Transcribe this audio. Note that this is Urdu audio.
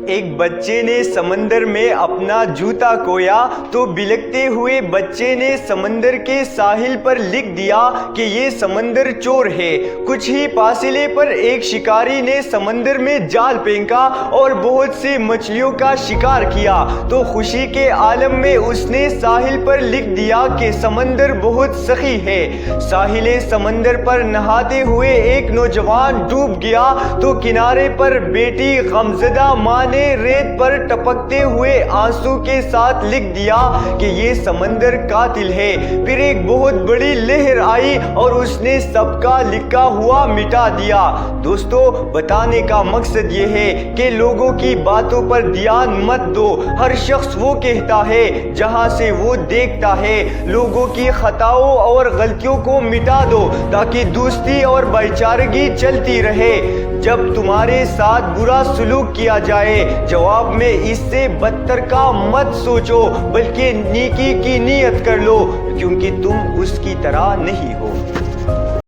ایک بچے نے سمندر میں اپنا جوتا کھویا تو بلکتے ہوئے بچے نے سمندر کے ساحل پر لکھ دیا کہ یہ سمندر چور ہے۔ کچھ ہی فاصلے پر ایک شکاری نے سمندر میں جال پھینکا اور بہت سی مچھلیوں کا شکار کیا تو خوشی کے عالم میں اس نے ساحل پر لکھ دیا کہ سمندر بہت سخی ہے۔ ساحل سمندر پر نہاتے ہوئے ایک نوجوان ڈوب گیا تو کنارے پر بیٹی غمزدہ ماں نے ریت پر ٹپکتے ہوئے آنسو کے ساتھ لکھ دیا کہ یہ سمندر قاتل ہے۔ پھر ایک بہت بڑی لہر آئی اور اس نے سب کا لکھا ہوا مٹا دیا۔ دوستو، بتانے کا مقصد یہ ہے کہ لوگوں کی باتوں پر دھیان مت دو۔ ہر شخص وہ کہتا ہے جہاں سے وہ دیکھتا ہے۔ لوگوں کی خطاؤں اور غلطیوں کو مٹا دو تاکہ دوستی اور بھائی چارگی چلتی رہے۔ جب تمہارے ساتھ برا سلوک کیا جائے، جواب میں اس سے بدتر کا مت سوچو بلکہ نیکی کی نیت کر لو، کیونکہ تم اس کی طرح نہیں ہو۔